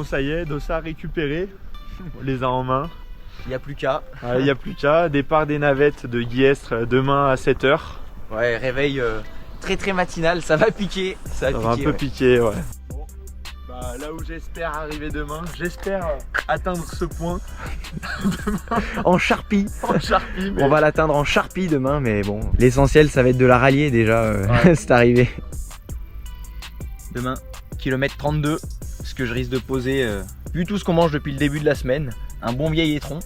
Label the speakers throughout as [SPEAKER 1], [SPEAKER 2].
[SPEAKER 1] Bon ça y est, dossard récupéré, on les a en main.
[SPEAKER 2] Il n'y a plus qu'à.
[SPEAKER 1] Il n'y a plus qu'à, départ des navettes de Guillestre demain à 7 h.
[SPEAKER 2] Ouais, réveil très matinal, ça va piquer. Ça
[SPEAKER 1] va un peu piquer, ouais. Bon, bah, là où j'espère arriver demain, j'espère atteindre ce point.
[SPEAKER 2] En Sharpie.
[SPEAKER 1] Mais...
[SPEAKER 2] On va l'atteindre en Sharpie demain, mais bon, l'essentiel ça va être de la rallier déjà,
[SPEAKER 1] ouais.
[SPEAKER 2] c'est arrivé. Demain, kilomètre 32, ce que je risque de poser, vu tout ce qu'on mange depuis le début de la semaine, un bon vieil étron.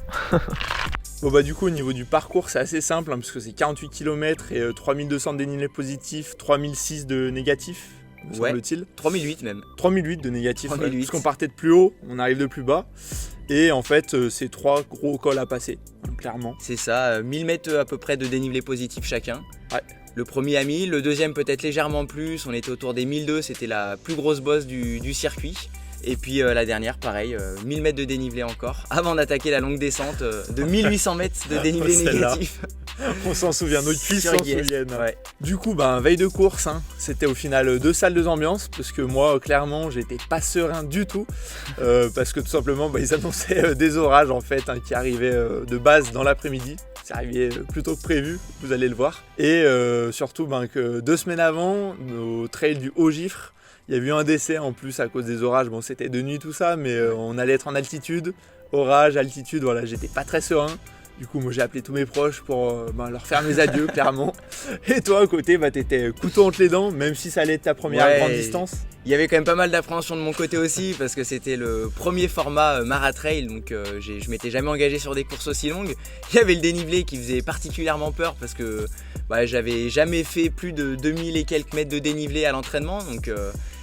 [SPEAKER 1] Bon bah du coup au niveau du parcours c'est assez simple hein, parce que c'est 48 km et 3200 de dénivelé positif, 3006 de négatif, me semble-t-il.
[SPEAKER 2] 3008 même.
[SPEAKER 1] 3008 de négatif,
[SPEAKER 2] 3008.
[SPEAKER 1] Ouais, parce qu'on partait de plus haut, on arrive de plus bas. Et en fait c'est 3 gros cols à passer, clairement.
[SPEAKER 2] C'est ça, 1000 mètres à peu près de dénivelé positif chacun.
[SPEAKER 1] Ouais.
[SPEAKER 2] Le premier à 1000, le deuxième peut-être légèrement plus, on était autour des 1002, c'était la plus grosse bosse du circuit. Et puis la dernière, pareil, 1000 mètres de dénivelé encore, avant d'attaquer la longue descente de 1800 mètres de dénivelé négatif.
[SPEAKER 1] On s'en souvient, nos cuisses s'en souviennent.
[SPEAKER 2] Ouais.
[SPEAKER 1] Du coup, veille de course, hein, c'était au final 2 salles, 2 ambiances, parce que moi, clairement, j'étais pas serein du tout, parce que tout simplement, ils annonçaient des orages en fait, hein, qui arrivaient de base dans l'après-midi. C'est arrivé plus tôt que prévu, vous allez le voir. Et surtout que 2 semaines avant, au trail du Haut-Gifre, il y a eu un décès en plus à cause des orages. Bon, c'était de nuit tout ça, mais on allait être en altitude, orage, altitude, voilà, j'étais pas très serein. Du coup, moi j'ai appelé tous mes proches pour leur faire mes adieux, clairement. Et toi, à côté, t'étais couteau entre les dents, même si ça allait être ta première grande distance.
[SPEAKER 2] Il y avait quand même pas mal d'appréhension de mon côté aussi, parce que c'était le premier format Maratrail, donc je m'étais jamais engagé sur des courses aussi longues. Il y avait le dénivelé qui faisait particulièrement peur, parce que j'avais jamais fait plus de 2000 et quelques mètres de dénivelé à l'entraînement, donc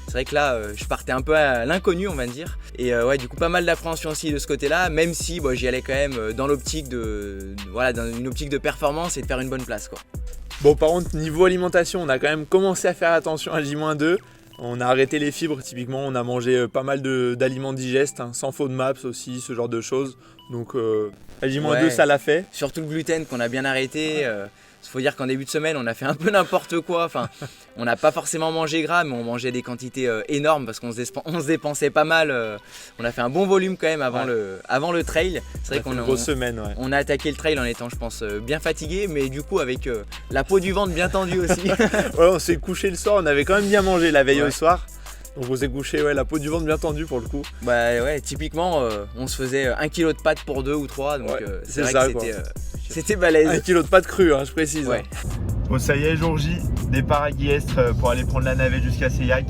[SPEAKER 2] c'est vrai que là, je partais un peu à l'inconnu, on va dire. Et du coup, pas mal d'appréhension aussi de ce côté-là, même si j'y allais quand même dans l'optique dans une optique de performance et de faire une bonne place, quoi.
[SPEAKER 1] Bon, par contre, niveau alimentation, on a quand même commencé à faire attention à J-2. On a arrêté les fibres, typiquement, on a mangé pas mal d'aliments digestes, hein, sans FODMAPs aussi, ce genre de choses. Donc, à J-2, ça l'a fait.
[SPEAKER 2] Surtout le gluten qu'on a bien arrêté. Il faut dire qu'en début de semaine, on a fait un peu n'importe quoi. Enfin, on n'a pas forcément mangé gras, mais on mangeait des quantités énormes parce qu'on se dépensait pas mal. On a fait un bon volume quand même avant le trail. C'est vrai qu'on
[SPEAKER 1] une grosse semaine. Ouais.
[SPEAKER 2] On a attaqué le trail en étant, je pense, bien fatigué, mais du coup avec la peau du ventre bien tendue aussi.
[SPEAKER 1] Ouais, on s'est couché le soir, on avait quand même bien mangé la veille au soir. Donc on s'est couché, la peau du ventre bien tendue pour le coup.
[SPEAKER 2] Typiquement, on se faisait 1 kg de pâtes pour 2 ou 3, donc c'est vrai que c'était balèze.
[SPEAKER 1] 1 kg de pâtes crues, hein, je précise.
[SPEAKER 2] Ouais.
[SPEAKER 1] Bon, ça y est, jour J, départ à Guillestre pour aller prendre la navette jusqu'à Seillac.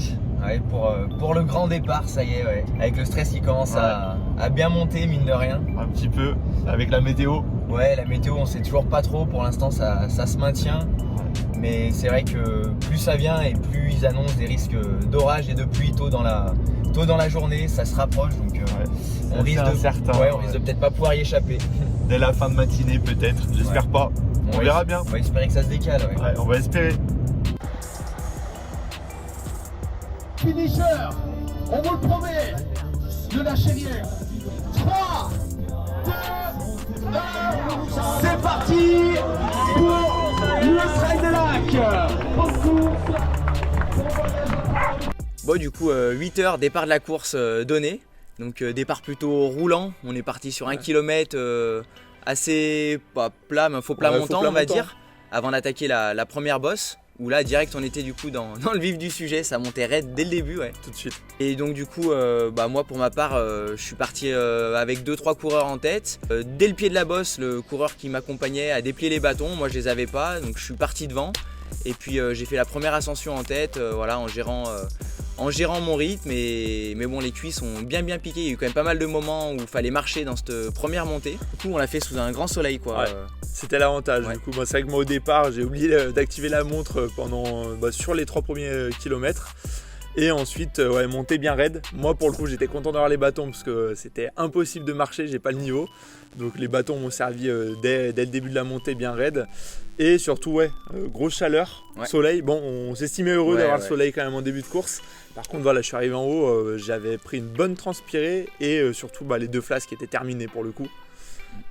[SPEAKER 2] Ouais, pour le grand départ, ça y est, avec le stress qui commence à bien monter, mine de rien.
[SPEAKER 1] Un petit peu, avec la météo.
[SPEAKER 2] Ouais, la météo, on sait toujours pas trop, pour l'instant ça se maintient. Mais c'est vrai que plus ça vient et plus ils annoncent des risques d'orage et de pluie tôt dans la journée, ça se rapproche, donc on risque de peut-être pas pouvoir y échapper.
[SPEAKER 1] Dès la fin de matinée peut-être, j'espère pas. On verra bien.
[SPEAKER 2] On va espérer que ça se décale.
[SPEAKER 1] Ouais, on va espérer.
[SPEAKER 3] Finisher, on vous le promet, ne lâchez rien. 3, 2, 1, c'est parti pour le trail des lacs.
[SPEAKER 2] Bon, du coup, 8 h, départ de la course donné. Donc départ plutôt roulant, on est parti sur 1 km assez plat, mais faux plat montant, on va dire, avant d'attaquer la première bosse. Où là direct on était du coup dans le vif du sujet, ça montait raide dès le début,
[SPEAKER 1] tout de suite.
[SPEAKER 2] Et donc du coup moi pour ma part je suis parti avec 2-3 coureurs en tête. Dès le pied de la bosse, le coureur qui m'accompagnait a déplié les bâtons, moi je les avais pas, donc je suis parti devant. Et puis j'ai fait la première ascension en tête, en gérant mon rythme, mais bon, les cuisses ont bien piqué. Il y a eu quand même pas mal de moments où il fallait marcher dans cette première montée. Du coup on l'a fait sous un grand soleil, quoi.
[SPEAKER 1] C'était l'avantage. Du coup, c'est vrai que moi au départ j'ai oublié d'activer la montre sur les 3 premiers kilomètres. Et ensuite monter bien raide. Moi pour le coup j'étais content d'avoir les bâtons parce que c'était impossible de marcher, j'ai pas le niveau. Donc les bâtons m'ont servi dès le début de la montée bien raide. Et surtout grosse chaleur, soleil. Bon, on s'estimait heureux d'avoir le soleil quand même en début de course. Par contre je suis arrivé en haut, j'avais pris une bonne transpirée et surtout les 2 flasques qui étaient terminées pour le coup.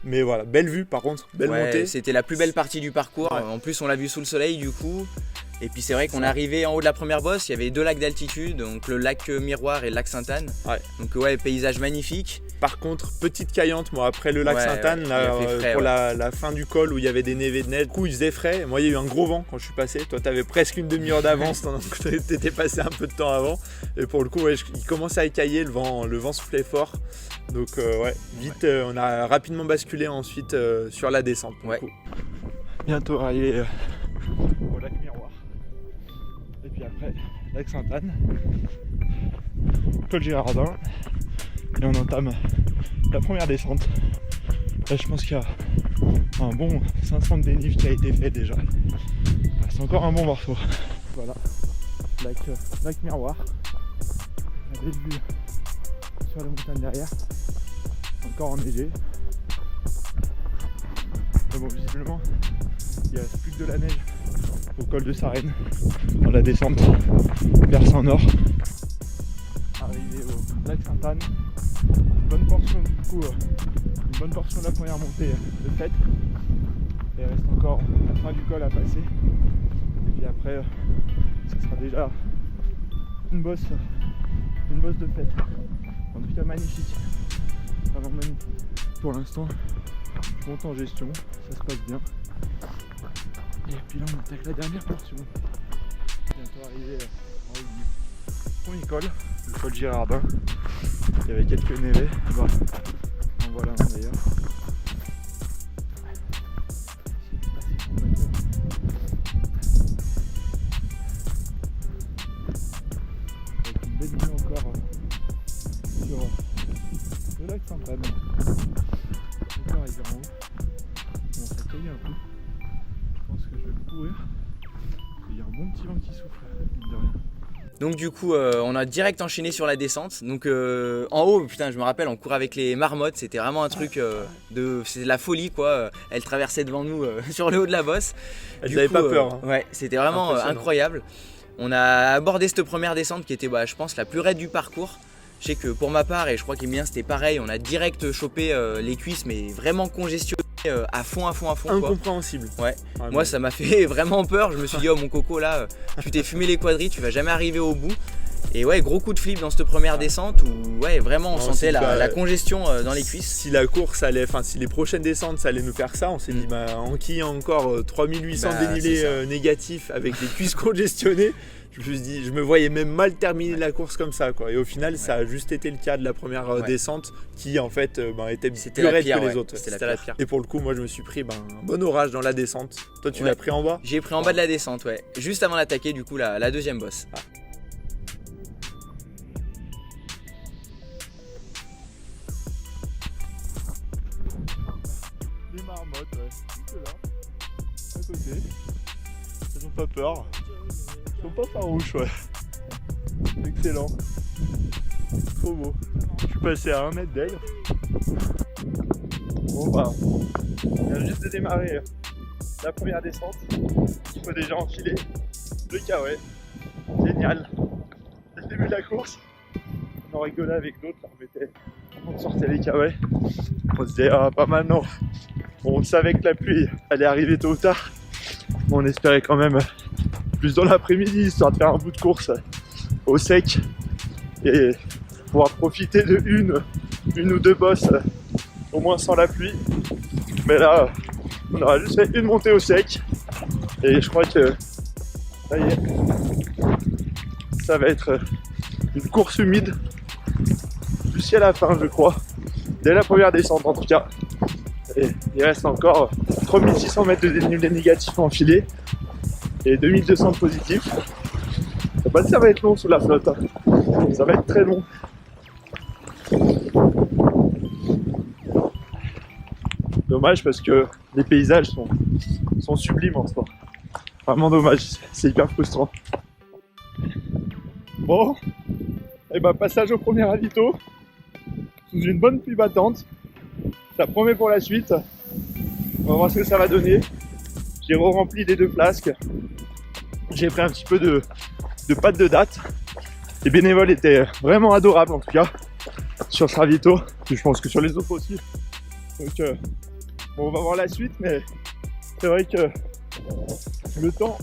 [SPEAKER 1] Mais voilà, belle vue par contre, belle montée.
[SPEAKER 2] C'était la plus belle partie du parcours. En plus on l'a vu sous le soleil du coup. Et puis c'est vrai qu'on est arrivé en haut de la première bosse, il y avait 2 lacs d'altitude, donc le lac Miroir et le lac Sainte-Anne.
[SPEAKER 1] Ouais.
[SPEAKER 2] Donc ouais, paysage magnifique.
[SPEAKER 1] Par contre, petite caillante, moi, après le lac
[SPEAKER 2] Ouais,
[SPEAKER 1] Sainte-Anne,
[SPEAKER 2] ouais,
[SPEAKER 1] là,
[SPEAKER 2] il a fait frais,
[SPEAKER 1] pour
[SPEAKER 2] ouais.
[SPEAKER 1] la fin du col où il y avait des névés de neige, du coup il faisait frais. Moi, il y a eu un gros vent quand je suis passé. Toi, t'avais presque une demi-heure d'avance, tandis que t'étais passé un peu de temps avant. Et pour le coup, ouais, il commençait à écailler, le vent soufflait fort. Donc ouais, vite, on a rapidement basculé ensuite sur la descente.
[SPEAKER 2] Ouais.
[SPEAKER 1] Coup. Bientôt arrivé au lac Miroir. Et puis après, lac Sainte-Anne, col Girardin. Et on entame la première descente. Là, je pense qu'il y a un bon 500 de dénive qui a été fait déjà. C'est encore un bon morceau. Voilà, lac Miroir. La belle vue sur la montagne derrière. Encore enneigé. Mais bon, visiblement, il ne reste plus que de la neige au col de Sarenne, dans la descente vers Saint-Nord. Arrivé au lac Sainte-Anne, une bonne portion de la première montée de faite. Et il reste encore la fin du col à passer. Et puis après, ça sera déjà une bosse de fête. En tout cas magnifique, vraiment magnifique. Pour l'instant, je monte en gestion, ça se passe bien. Et puis là on attaque la dernière portion. Bientôt arrivé en haut du premier col, le col Girardin. Il y avait quelques névés, bon, en voilà un d'ailleurs. Avec une belle vue encore sur le lac Sainte-Anne. On va arriver en haut. Bon, ça caille un peu. Je pense que je vais le courir. Il y a un bon petit vent qui souffle, mine de rien.
[SPEAKER 2] Donc du coup, on a direct enchaîné sur la descente. Donc en haut, putain, je me rappelle, on courait avec les marmottes. C'était vraiment un truc c'est de la folie quoi. Elles traversaient devant nous sur le haut de la bosse.
[SPEAKER 1] Elles n'avaient pas peur. Hein.
[SPEAKER 2] Ouais, c'était vraiment incroyable. On a abordé cette première descente qui était, je pense, la plus raide du parcours. Je sais que pour ma part, et je crois qu'Emilien c'était pareil, on a direct chopé les cuisses, mais vraiment congestionné à fond.
[SPEAKER 1] Incompréhensible.
[SPEAKER 2] Quoi. Ouais. Moi ça m'a fait vraiment peur. Je me suis dit, oh mon coco là, tu t'es fumé les quadrilles, tu vas jamais arriver au bout. Et ouais, gros coup de flip dans cette première descente où ouais, vraiment on sentait la congestion dans les cuisses.
[SPEAKER 1] Si la course allait, si les prochaines descentes ça allait nous faire ça, on s'est dit Anki a encore 3800 dénivelés négatifs avec les cuisses congestionnées. Je me suis dit, je me voyais même mal terminer la course comme ça quoi. Et au final ça a juste été le cas de la première descente qui en fait était plus raide que les autres. C'était la pire. Et pour le coup moi je me suis pris un bon orage dans la descente. Toi tu l'as pris en bas?
[SPEAKER 2] J'ai pris en bas de la descente, ouais. Juste avant d'attaquer du coup la deuxième bosse. Ah.
[SPEAKER 1] Les marmottes, tout là, à côté. Elles n'ont pas peur. Elles sont pas farouches, ouais. Excellent. Trop beau. Je suis passé à 1 mètre d'elle. Bon on vient juste de démarrer la première descente. Il faut déjà enfiler le kawaii. Génial. Dès le début de la course, on en rigolait avec d'autres. On sortait les kawaii. On se disait pas maintenant. Bon, on savait que la pluie allait arriver tôt ou tard. On espérait quand même plus dans l'après-midi, histoire de faire un bout de course au sec et pouvoir profiter de une ou deux bosses au moins sans la pluie. Mais là, on aura juste fait une montée au sec et je crois que ça y est, ça va être une course humide jusqu'à la fin, je crois, dès la première descente en tout cas. Et il reste encore 3600 mètres de dénivelé négatif à enfiler et 2200 de positif. Ça va être long sous la flotte, hein. Ça va être très long. Dommage parce que les paysages sont sublimes en sport. Vraiment dommage, c'est hyper frustrant. Bon, et passage au premier ravito sous une bonne pluie battante. Ça promet pour la suite. On va voir ce que ça va donner. J'ai re-rempli les 2 flasques. J'ai pris un petit peu de pâte de date. Les bénévoles étaient vraiment adorables en tout cas sur ce ravito. Je pense que sur les autres aussi. Donc on va voir la suite, mais c'est vrai que le temps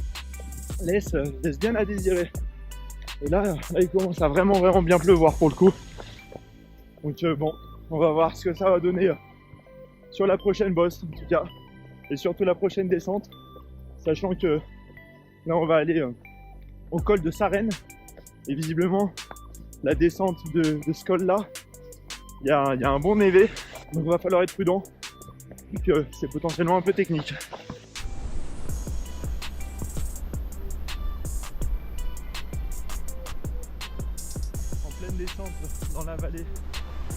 [SPEAKER 4] laisse bien à désirer. Et là, il commence à vraiment bien pleuvoir pour le coup. Donc bon, on va voir ce que ça va donner sur la prochaine bosse en tout cas. Et surtout la prochaine descente. Sachant que là on va aller au col de Sarenne. Et visiblement la descente de ce col là, il y a un bon névé. Donc il va falloir être prudent. Et que c'est potentiellement un peu technique. En pleine descente dans la vallée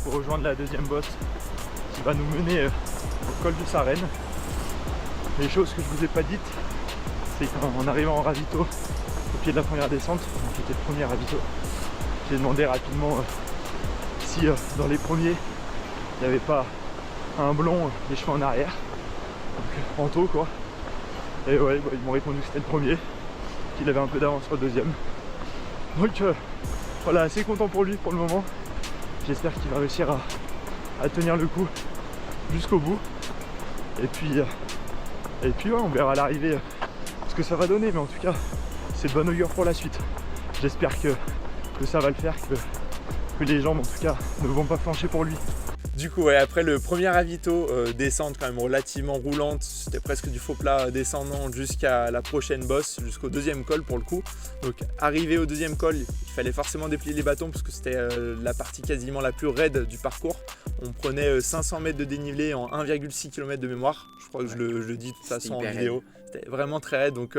[SPEAKER 4] pour rejoindre la deuxième bosse qui va nous mener au col de Sarenne. Les choses que je vous ai pas dites, c'est qu'en arrivant en ravito au pied de la première descente, qui était le premier ravito, j'ai demandé rapidement si dans les premiers il n'y avait pas un blond les cheveux en arrière, donc Anto quoi. Et ouais, bah, ils m'ont répondu que c'était le premier, qu'il avait un peu d'avance sur le deuxième. Donc voilà, assez content pour lui pour le moment. J'espère qu'il va réussir à tenir le coup jusqu'au bout. Et puis ouais, on verra à l'arrivée ce que ça va donner, mais en tout cas c'est de bon augure pour la suite. J'espère que ça va le faire, que les jambes en tout cas ne vont pas flancher pour lui.
[SPEAKER 1] Du coup, ouais, après le premier ravito, descente quand même relativement roulante, c'était presque du faux plat descendant jusqu'à la prochaine bosse, jusqu'au deuxième col pour le coup. Donc arrivé au deuxième col, il fallait forcément déplier les bâtons parce que c'était la partie quasiment la plus raide du parcours. On prenait 500 mètres de dénivelé en 1,6 km de mémoire, je crois que je le dis de toute façon en vidéo. C'était vraiment très raide, donc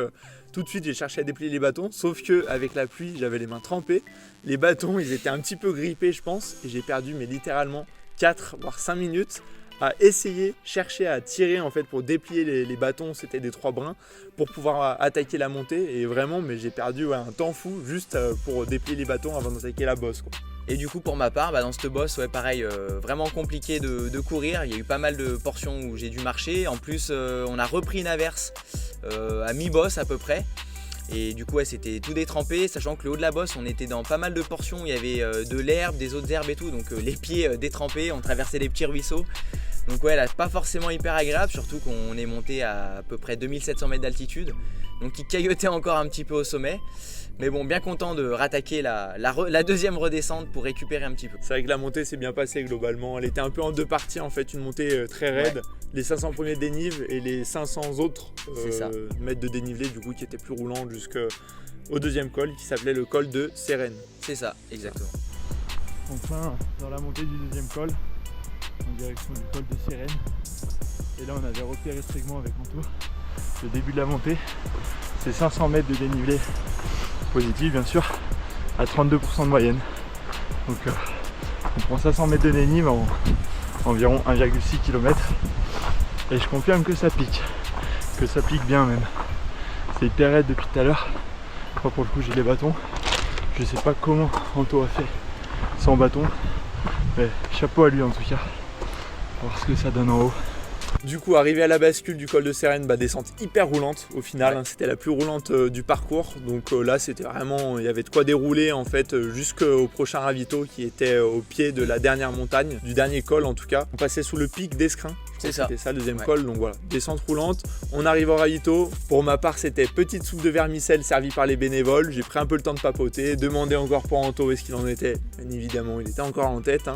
[SPEAKER 1] tout de suite j'ai cherché à déplier les bâtons, sauf que avec la pluie j'avais les mains trempées. Les bâtons ils étaient un petit peu grippés je pense, et j'ai perdu mais littéralement 4 voire 5 minutes à essayer, chercher à tirer en fait pour déplier les bâtons, c'était des 3 brins, pour pouvoir attaquer la montée. Et vraiment, mais j'ai perdu un temps fou juste pour déplier les bâtons avant d'attaquer la bosse quoi.
[SPEAKER 2] Et du coup pour ma part, dans cette bosse, ouais, pareil, vraiment compliqué de courir. Il y a eu pas mal de portions où j'ai dû marcher. En plus on a repris une averse à mi-bosse à peu près. Et du coup ouais, c'était tout détrempé, sachant que le haut de la bosse on était dans pas mal de portions où il y avait de l'herbe, des autres herbes et tout, donc les pieds détrempés, on traversait des petits ruisseaux. Donc ouais, là pas forcément hyper agréable, surtout qu'on est monté à peu près 2700 mètres d'altitude, donc il caillotait encore un petit peu au sommet. Mais bon, bien content de rattaquer la deuxième redescente pour récupérer un petit peu.
[SPEAKER 1] C'est vrai que la montée s'est bien passée globalement. Elle était un peu en deux parties en fait, une montée très raide. Ouais. Les 500 premiers dénivelés et les 500 autres mètres de dénivelé du coup qui étaient plus roulants jusqu'au deuxième col qui s'appelait le col de Sérène.
[SPEAKER 2] C'est ça, exactement.
[SPEAKER 4] Enfin, dans la montée du deuxième col, en direction du col de Sérène. Et là on avait repéré ce segment avec Anto. Le début de la montée, c'est 500 mètres de dénivelé positif bien sûr, à 32% de moyenne. Donc on prend 500 mètres de dénivelé en environ 1,6 km. Et je confirme que ça pique bien même. C'est hyper raide depuis tout à l'heure. Moi pour le coup j'ai les bâtons. Je sais pas comment Anto a fait sans bâton. Mais chapeau à lui en tout cas. On va voir ce que ça donne en haut.
[SPEAKER 1] Du coup, arrivé à la bascule du col de Sérène, descente hyper roulante au final, ouais. C'était la plus roulante du parcours. Donc là, c'était vraiment, il y avait de quoi dérouler en fait jusqu'au prochain ravito qui était au pied de la dernière montagne, du dernier col en tout cas. On passait sous le pic d'Escrin.
[SPEAKER 2] C'est ça.
[SPEAKER 1] C'était ça le deuxième col, donc voilà, descente roulante. On arrive au ravito. Pour ma part, c'était petite soupe de vermicelle servie par les bénévoles. J'ai pris un peu le temps de papoter, demander encore pour Anto où est-ce qu'il en était. Bien évidemment, il était encore en tête.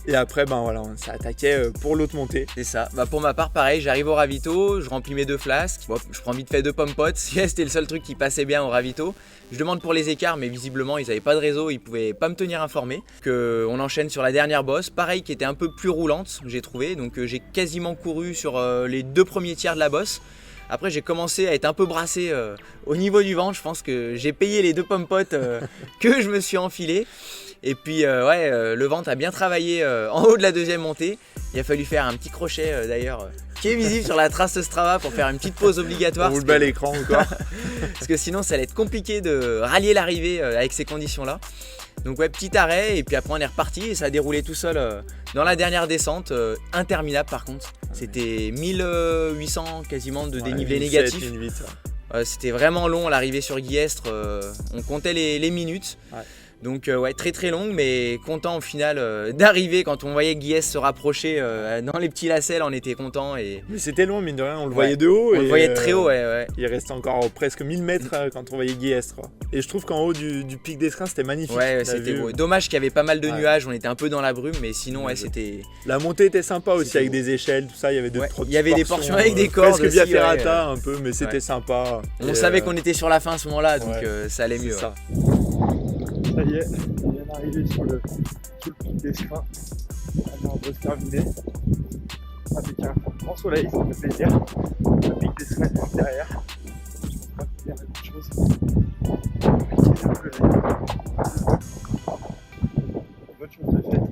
[SPEAKER 1] Et après, voilà, ça attaquait pour l'autre montée.
[SPEAKER 2] C'est ça. Pour ma part, pareil, j'arrive au ravito, je remplis mes 2 flasques. Bon, je prends vite fait 2 pommes potes. C'était le seul truc qui passait bien au ravito. Je demande pour les écarts, mais visiblement, ils n'avaient pas de réseau, ils pouvaient pas me tenir informé. On enchaîne sur la dernière bosse, pareil, qui était un peu plus roulante, j'ai trouvé. Donc j'ai quasiment couru sur les 2 premiers tiers de la bosse. Après, j'ai commencé à être un peu brassé au niveau du ventre. Je pense que j'ai payé les 2 pommes potes que je me suis enfilé. Et puis le ventre a bien travaillé en haut de la deuxième montée. Il a fallu faire un petit crochet d'ailleurs qui est visible sur la trace Strava pour faire une petite pause obligatoire.
[SPEAKER 1] On vous le bat à l'écran encore.
[SPEAKER 2] Parce que sinon ça allait être compliqué de rallier l'arrivée avec ces conditions là. Donc ouais, petit arrêt et puis après on est reparti et ça a déroulé tout seul dans la dernière descente, interminable par contre. C'était 1800 quasiment de dénivelé négatif.
[SPEAKER 1] 1008,
[SPEAKER 2] c'était vraiment long l'arrivée sur Guillestre, on comptait les minutes.
[SPEAKER 1] Ouais.
[SPEAKER 2] Donc ouais, très très longue, mais content au final d'arriver. Quand on voyait Guillès se rapprocher dans les petits lacets, là, on était content.
[SPEAKER 1] Mais c'était loin, mine de rien, on le
[SPEAKER 2] Ouais.
[SPEAKER 1] voyait de haut.
[SPEAKER 2] On le voyait très haut, ouais.
[SPEAKER 1] Il restait encore presque 1000 mètres quand on voyait Guillestre. Et je trouve qu'en haut du pic d'Escrin, c'était magnifique.
[SPEAKER 2] Ouais,
[SPEAKER 1] T'as
[SPEAKER 2] c'était
[SPEAKER 1] vu
[SPEAKER 2] beau. Dommage qu'il y avait pas mal de
[SPEAKER 1] Ouais.
[SPEAKER 2] nuages, on était un peu dans la brume, mais sinon, ouais,
[SPEAKER 1] Ouais.
[SPEAKER 2] c'était...
[SPEAKER 1] La montée était sympa aussi,
[SPEAKER 2] C'était
[SPEAKER 1] avec
[SPEAKER 2] beau.
[SPEAKER 1] des échelles, tout ça. Il y avait
[SPEAKER 2] Ouais,
[SPEAKER 1] trop de
[SPEAKER 2] il y avait des portions avec des cordes
[SPEAKER 1] presque via
[SPEAKER 2] aussi,
[SPEAKER 1] ferrata un peu, mais c'était
[SPEAKER 2] Ouais.
[SPEAKER 1] sympa.
[SPEAKER 2] On
[SPEAKER 1] Et,
[SPEAKER 2] savait qu'on était sur la fin à ce moment-là, donc
[SPEAKER 1] ouais,
[SPEAKER 2] ça allait
[SPEAKER 1] c'est
[SPEAKER 2] mieux.
[SPEAKER 1] ça.
[SPEAKER 4] Ça y est, on vient d'arriver sur le pic d'Escrin. On va se terminer avec un grand soleil, ça fait plaisir. Le pic d'Escrin est juste derrière. Je pense pas qu'il y ait grand chose. Bonne chose de faite.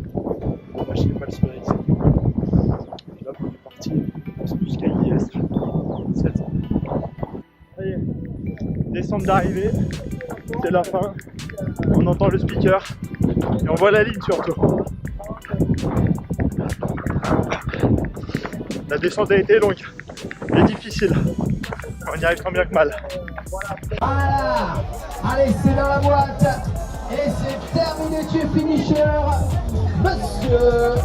[SPEAKER 4] Moi je n'ai pas le soleil, c'est cool. Là on est parti, on passe jusqu'à Guillestre. 700. Ça y est, descente d'arrivée, c'est la fin. On entend le speaker et on voit la ligne surtout. La descente a été longue et difficile. On y arrive tant bien que mal.
[SPEAKER 3] Voilà. Allez, c'est dans la boîte. Et c'est terminé, tu es finisher, monsieur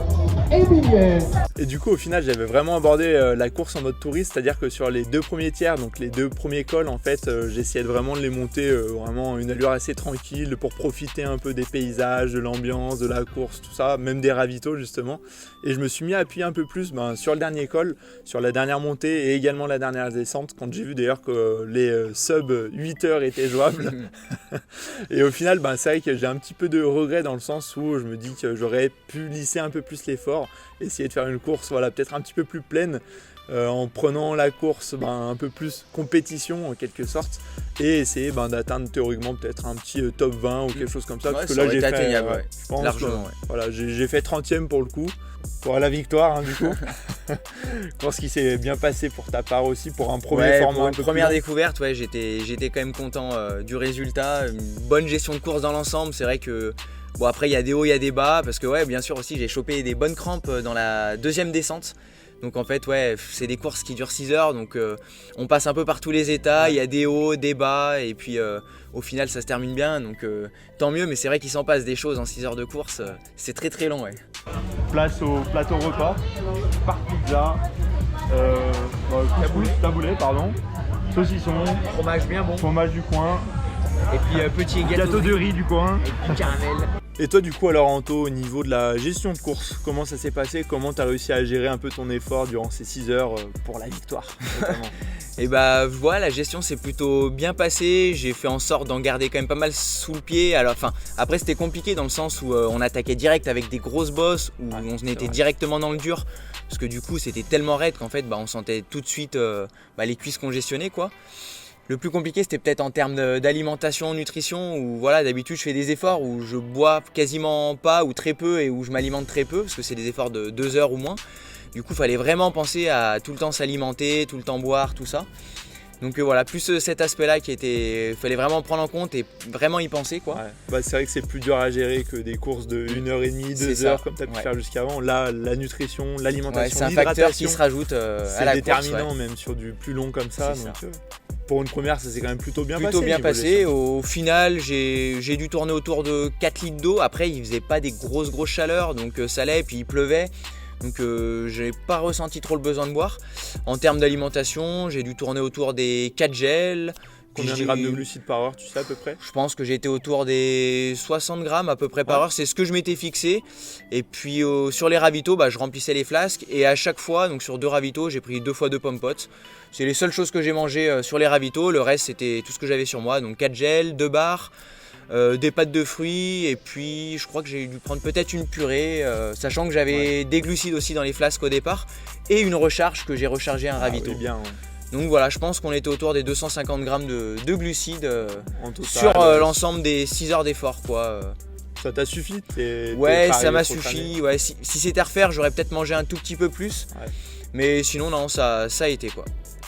[SPEAKER 3] Emilien.
[SPEAKER 1] Et du coup, au final, j'avais vraiment abordé la course en mode touriste, c'est-à-dire que sur les 2 premiers tiers, donc les 2 premiers cols, en fait, j'essayais vraiment de les monter vraiment une allure assez tranquille pour profiter un peu des paysages, de l'ambiance, de la course, tout ça, même des ravitaux justement. Et je me suis mis à appuyer un peu plus sur le dernier col, sur la dernière montée et également la dernière descente, quand j'ai vu d'ailleurs que les sub 8 heures étaient jouables. Et au final, c'est vrai que j'ai un petit peu de regret dans le sens où je me dis que j'aurais pu lisser un peu plus l'effort, essayer de faire une course peut-être un petit peu plus pleine en prenant la course un peu plus compétition en quelque sorte et essayer d'atteindre théoriquement peut-être un petit top 20 ou quelque chose comme ça,
[SPEAKER 2] Ouais,
[SPEAKER 1] parce que
[SPEAKER 2] ça
[SPEAKER 1] là
[SPEAKER 2] aurait
[SPEAKER 1] j'ai
[SPEAKER 2] été
[SPEAKER 1] fait
[SPEAKER 2] atteignable, ouais.
[SPEAKER 1] je pense
[SPEAKER 2] Largement, ouais.
[SPEAKER 1] voilà, j'ai fait 30e pour le coup pour la victoire du coup. Je pense qu'il s'est bien passé pour ta part aussi pour un premier
[SPEAKER 2] Ouais,
[SPEAKER 1] format
[SPEAKER 2] pour
[SPEAKER 1] un
[SPEAKER 2] une
[SPEAKER 1] peu
[SPEAKER 2] première
[SPEAKER 1] plus long.
[SPEAKER 2] découverte, ouais, j'étais quand même content du résultat, une bonne gestion de course dans l'ensemble. C'est vrai que bon, après il y a des hauts, il y a des bas, parce que ouais, bien sûr aussi j'ai chopé des bonnes crampes dans la deuxième descente. Donc en fait ouais, c'est des courses qui durent 6 heures, donc on passe un peu par tous les états, il y a des hauts, des bas, et puis au final ça se termine bien, donc tant mieux, mais c'est vrai qu'il s'en passe des choses en 6 heures de course, c'est très très long, ouais.
[SPEAKER 4] Place au plateau repas, par pizza, taboulé, pardon, saucisson,
[SPEAKER 2] Fromage bien bon,
[SPEAKER 4] fromage du coin,
[SPEAKER 2] et puis petit
[SPEAKER 4] gâteau de riz du coin.
[SPEAKER 2] avec du caramel.
[SPEAKER 1] Et toi du coup alors Anto, au niveau de la gestion de course, comment ça s'est passé, comment tu as réussi à gérer un peu ton effort durant ces 6 heures pour la victoire notamment?
[SPEAKER 2] Et voilà, la gestion s'est plutôt bien passée, j'ai fait en sorte d'en garder quand même pas mal sous le pied. Alors, après c'était compliqué dans le sens où on attaquait direct avec des grosses bosses, où on était directement dans le dur, parce que du coup c'était tellement raide qu'en fait on sentait tout de suite les cuisses congestionnées quoi. Le plus compliqué c'était peut-être en termes d'alimentation, nutrition, où voilà, d'habitude je fais des efforts où je bois quasiment pas ou très peu et où je m'alimente très peu, parce que c'est des efforts de 2 heures ou moins. Du coup, il fallait vraiment penser à tout le temps s'alimenter, tout le temps boire, tout ça. Donc voilà, plus cet aspect-là fallait vraiment prendre en compte et vraiment y penser quoi.
[SPEAKER 1] Ouais. C'est vrai que c'est plus dur à gérer que des courses de 1h30, 2 heures comme tu as pu faire jusqu'avant. Là, la nutrition, l'alimentation,
[SPEAKER 2] c'est un facteur qui se rajoute à la course.
[SPEAKER 1] C'est déterminant même sur du plus long comme ça. Donc, pour une première, ça s'est quand même plutôt bien passé.
[SPEAKER 2] Au final, j'ai dû tourner autour de 4 litres d'eau. Après, il faisait pas des grosses chaleurs, donc ça allait, puis il pleuvait. Donc j'ai pas ressenti trop le besoin de boire. En termes d'alimentation, j'ai dû tourner autour des 4 gels.
[SPEAKER 1] Combien de grammes de glucides par heure, tu sais à peu près?
[SPEAKER 2] Je pense que j'étais autour des 60 grammes à peu près par heure, c'est ce que je m'étais fixé. Et puis sur les ravitaux, je remplissais les flasques et à chaque fois, donc sur 2 ravitaux, j'ai pris 2 fois 2 pommes-potes. C'est les seules choses que j'ai mangées sur les ravitaux, le reste c'était tout ce que j'avais sur moi, donc 4 gels, 2 barres. Des pâtes de fruits et puis je crois que j'ai dû prendre peut-être une purée, sachant que j'avais des glucides aussi dans les flasques au départ et une recharge que j'ai rechargé un ravito.
[SPEAKER 1] Oui, bien,
[SPEAKER 2] Donc voilà, je pense qu'on était autour des 250 grammes de glucides
[SPEAKER 1] en total,
[SPEAKER 2] sur l'ensemble des 6 heures d'effort quoi.
[SPEAKER 1] Ça t'a suffi?
[SPEAKER 2] Ouais, ça m'a suffi. Ouais, si c'était à refaire, j'aurais peut-être mangé un tout petit peu plus. Ouais. Mais sinon non, ça a été quoi.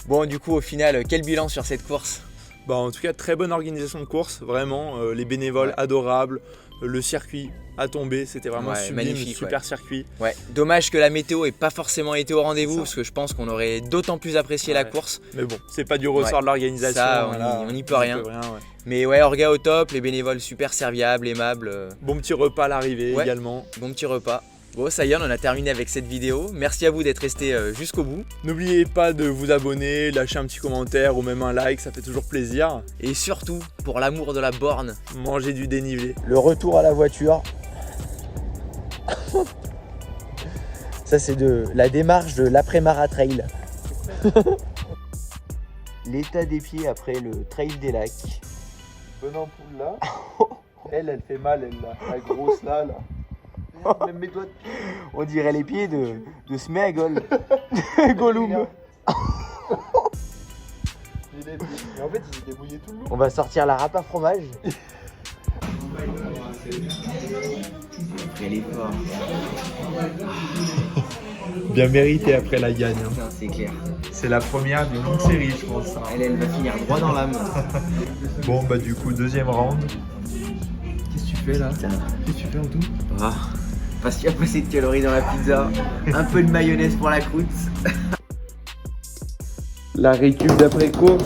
[SPEAKER 2] Bon, du coup au final, quel bilan sur cette course?
[SPEAKER 1] En tout cas, très bonne organisation de course, vraiment. Les bénévoles adorables, Le circuit a tombé, c'était vraiment
[SPEAKER 2] Ouais,
[SPEAKER 1] sublime,
[SPEAKER 2] magnifique,
[SPEAKER 1] super circuit.
[SPEAKER 2] Ouais, dommage que la météo ait pas forcément été au rendez-vous
[SPEAKER 1] Ça.
[SPEAKER 2] parce que je pense qu'on aurait d'autant plus apprécié la
[SPEAKER 1] Ouais.
[SPEAKER 2] course.
[SPEAKER 1] Mais bon, c'est pas du ressort
[SPEAKER 2] Ouais.
[SPEAKER 1] de l'organisation.
[SPEAKER 2] Ça,
[SPEAKER 1] voilà,
[SPEAKER 2] on y peut rien.
[SPEAKER 1] ouais.
[SPEAKER 2] Mais ouais, Orga au top, les bénévoles super serviables, aimables.
[SPEAKER 1] Bon petit repas à l'arrivée
[SPEAKER 2] Ouais.
[SPEAKER 1] également.
[SPEAKER 2] Bon petit repas. Bon, ça y est, on en a terminé avec cette vidéo. Merci à vous d'être restés jusqu'au bout.
[SPEAKER 1] N'oubliez pas de vous abonner, lâcher un petit commentaire ou même un like, ça fait toujours plaisir.
[SPEAKER 2] Et surtout, pour l'amour de la borne,
[SPEAKER 1] Mangez du dénivelé.
[SPEAKER 5] Le retour à la voiture. Ça, c'est de la démarche de l'après-maratrail. L'état des pieds après le trail des lacs.
[SPEAKER 1] Bonne ampoule là. Elle fait mal, elle là. La grosse là. Même mes doigts de pied.
[SPEAKER 5] On dirait les pieds de Sméagol. Gollum.
[SPEAKER 1] Mais en fait, il s'est débrouillé tout le long.
[SPEAKER 5] On va sortir la râpe à fromage.
[SPEAKER 2] après l'effort,
[SPEAKER 1] Bien mérité après la gagne. Hein.
[SPEAKER 2] c'est clair.
[SPEAKER 1] C'est la première d'une longue série, je pense. Hein.
[SPEAKER 2] Elle va finir droit dans l'âme.
[SPEAKER 1] Bon, bah du coup, deuxième round.
[SPEAKER 2] Qu'est-ce que tu fais là?
[SPEAKER 1] Qu'est-ce que tu fais en tout?
[SPEAKER 2] Ah, parce qu'il y a pas assez de calories dans la pizza. Un peu de mayonnaise pour la croûte.
[SPEAKER 5] La récup d'après course.